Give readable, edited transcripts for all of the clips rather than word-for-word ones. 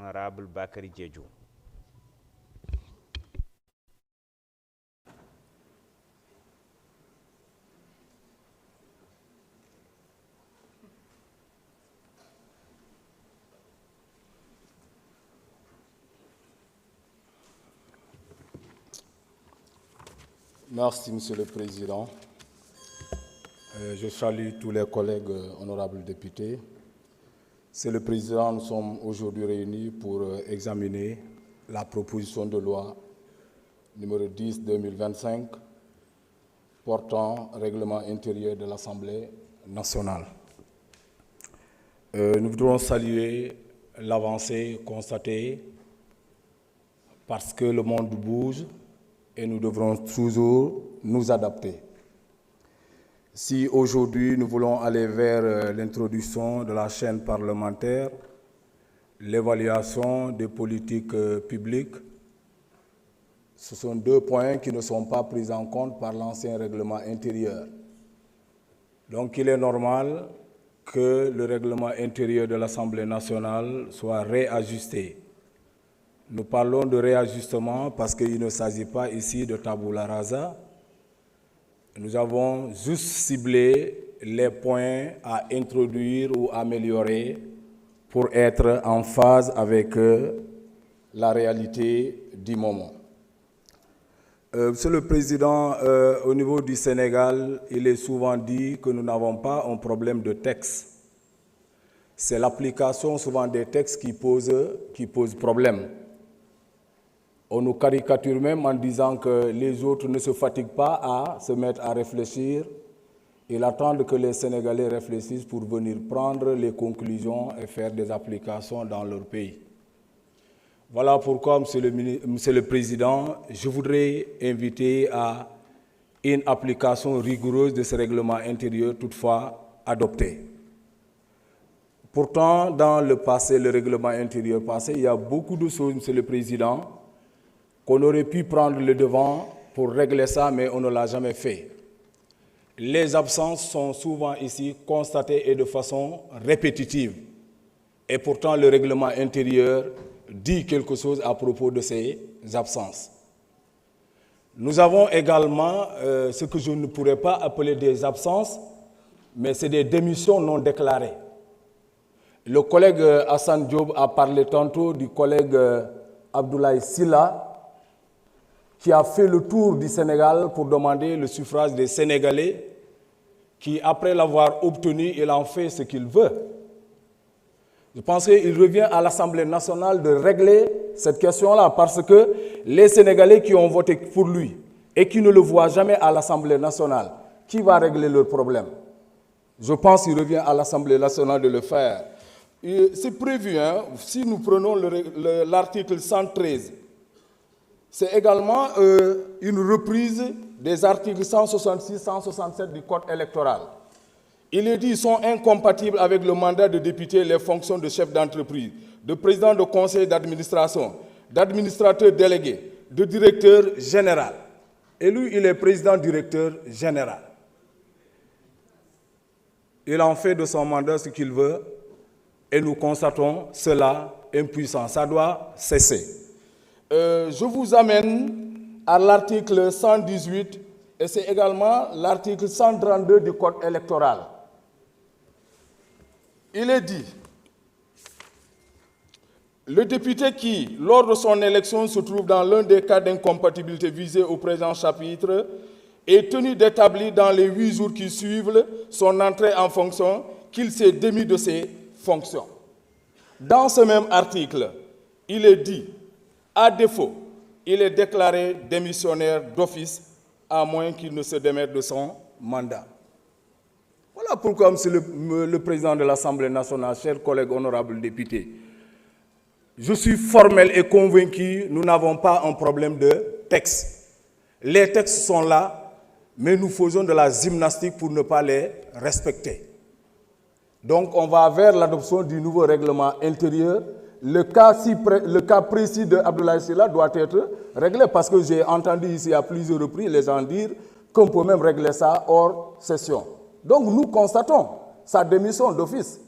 Honorable Bakary Diédhiou. Merci, Monsieur le Président. Je salue tous les collègues honorables députés. C'est le Président, nous sommes aujourd'hui réunis pour examiner la proposition de loi numéro 10-2025 portant règlement intérieur de l'Assemblée nationale. Nous voudrons saluer l'avancée constatée parce que le monde bouge et nous devrons toujours nous adapter. Si aujourd'hui nous voulons aller vers l'introduction de la chaîne parlementaire, l'évaluation des politiques publiques, ce sont deux points qui ne sont pas pris en compte par l'ancien règlement intérieur. Donc il est normal que le règlement intérieur de l'Assemblée nationale soit réajusté. Nous parlons de réajustement parce qu'il ne s'agit pas ici de tabula rasa. Nous avons juste ciblé les points à introduire ou améliorer pour être en phase avec la réalité du moment. Monsieur le Président, au niveau du Sénégal, il est souvent dit que nous n'avons pas un problème de texte. C'est l'application souvent des textes qui pose problème. On nous caricature même en disant que les autres ne se fatiguent pas à se mettre à réfléchir. Ils attendent que les Sénégalais réfléchissent pour venir prendre les conclusions et faire des applications dans leur pays. Voilà pourquoi, Monsieur le Président, je voudrais inviter à une application rigoureuse de ce règlement intérieur, toutefois adopté. Pourtant, dans le passé, le règlement intérieur passé, il y a beaucoup de choses, Monsieur le Président, qu'on aurait pu prendre le devant pour régler ça, mais on ne l'a jamais fait. Les absences sont souvent ici constatées et de façon répétitive. Et pourtant, le règlement intérieur dit quelque chose à propos de ces absences. Nous avons également ce que je ne pourrais pas appeler des absences, mais c'est des démissions non déclarées. Le collègue Hassan Diop a parlé tantôt du collègue Abdoulaye Sylla, qui a fait le tour du Sénégal pour demander le suffrage des Sénégalais, qui, après l'avoir obtenu, il en fait ce qu'il veut. Je pense qu'il revient à l'Assemblée nationale de régler cette question-là, parce que les Sénégalais qui ont voté pour lui et qui ne le voient jamais à l'Assemblée nationale, qui va régler leurs problèmes? Je pense qu'il revient à l'Assemblée nationale de le faire. C'est prévu, hein, si nous prenons l'article 113, c'est également une reprise des articles 166, 167 du Code électoral. Il est dit qu'ils sont incompatibles avec le mandat de député les fonctions de chef d'entreprise, de président de conseil d'administration, d'administrateur délégué, de directeur général. Et lui, il est président-directeur général. Il en fait de son mandat ce qu'il veut et nous constatons cela impuissant. Ça doit cesser. Je vous amène à l'article 118 et c'est également l'article 132 du Code électoral. Il est dit, le député qui, lors de son élection, se trouve dans l'un des cas d'incompatibilité visés au présent chapitre, est tenu d'établir dans les 8 jours qui suivent son entrée en fonction qu'il s'est démis de ses fonctions. Dans ce même article, il est dit, à défaut, il est déclaré démissionnaire d'office à moins qu'il ne se démette de son mandat. Voilà pourquoi, Monsieur le Président de l'Assemblée nationale, chers collègues honorables députés, je suis formel et convaincu, nous n'avons pas un problème de texte. Les textes sont là, mais nous faisons de la gymnastique pour ne pas les respecter. Donc on va vers l'adoption du nouveau règlement intérieur. Le cas précis de Abdoulaye Sylla doit être réglé parce que j'ai entendu ici à plusieurs reprises les gens dire qu'on peut même régler ça hors session. Donc nous constatons sa démission d'office.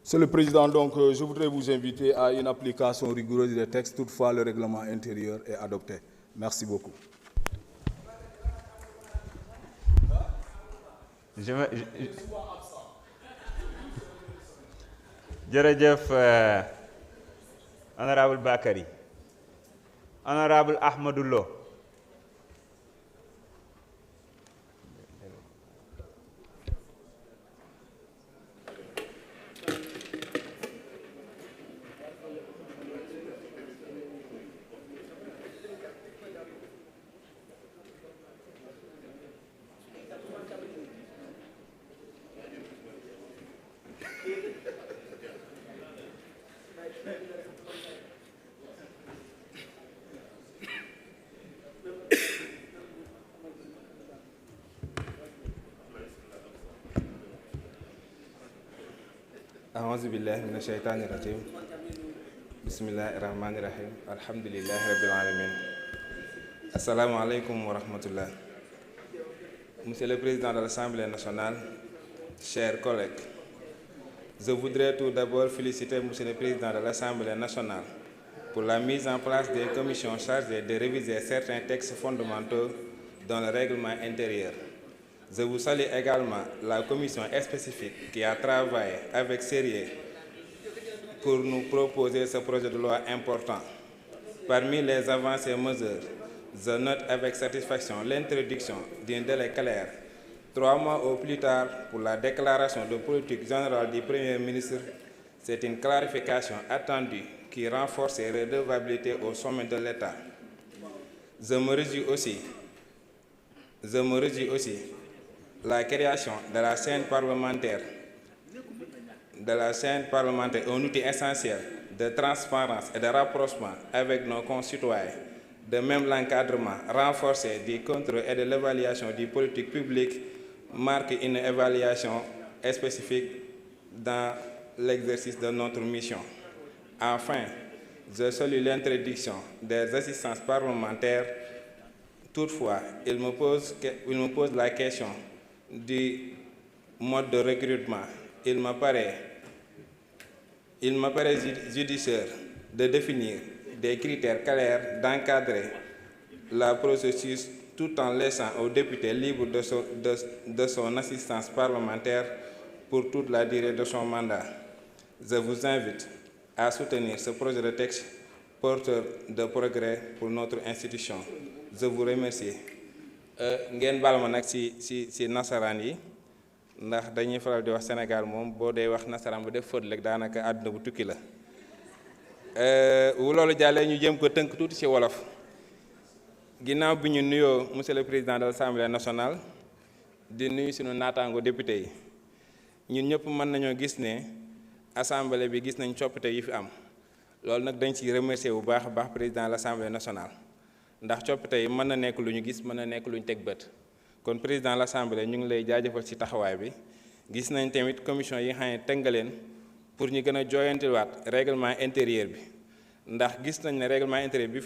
Monsieur le Président, donc, je voudrais vous inviter à une application rigoureuse des textes, toutefois le règlement intérieur est adopté. Merci beaucoup. Jërëjëf honorable Bakary. Honorable Ahmadou Lo. أعوذ بالله من الشيطان الرجيم بسم الله الرحمن الرحيم الحمد لله رب العالمين السلام عليكم ورحمة الله. Monsieur le Président de l'Assemblée nationale, chers collègues, je voudrais tout d'abord féliciter Monsieur le Président de l'Assemblée nationale pour la mise en place des commissions chargées de réviser certains textes fondamentaux dans le règlement intérieur. Je vous salue également la commission spécifique qui a travaillé avec sérieux pour nous proposer ce projet de loi important. Parmi les avancées mesures, je note avec satisfaction l'introduction d'un délai clair, 3 mois au plus tard, pour la déclaration de politique générale du Premier ministre. C'est une clarification attendue qui renforce ses redevabilités au sommet de l'État. Je me réjouis aussi la création de la scène parlementaire, un outil essentiel de transparence et de rapprochement avec nos concitoyens. De même, l'encadrement renforcé du contrôle et de l'évaluation des politiques publiques marque une évaluation spécifique dans l'exercice de notre mission. Enfin, je salue l'introduction des assistances parlementaires. Toutefois, il me pose la question du mode de recrutement. Il me paraît judiciaire de définir des critères clairs, d'encadrer la processus tout en laissant aux députés libres de son assistance parlementaire pour toute la durée de son mandat. Je vous invite à soutenir ce projet de texte porteur de progrès pour notre institution. Je vous remercie. ngeen baal ma nag si nasaraan yi ndax dañuy faral di wax Sénégal moom boo dee wax nasaraan bu def faute rek daanaka àdduna bu tukki la. wu loolu jàllee ñu jëm ko tënk tuuti ci wolof. ginnaaw bi ñu nuyoo monsieur le président de l'Assemblée nationale di nuyu sunu naataango député yi ñun ñëpp mën nañoo gis ne assemblée bi gis nañ coppite yi fi am loolu nag dañ ci remercier bu baax a baax président de l'Assemblée nationale. ndax coppite yi mën na nekk lu ñu gis mën na nekk lu ñu teg bët kon président de l'Assemblée ñu ngi lay jaajëfal ci taxawaay bi gis nañ tamit commission yi nga xam ne teg nga leen pour ñu gën a jooyantiwaat règlement intérieur bi ndax gis nañ ne règlement intérieur bi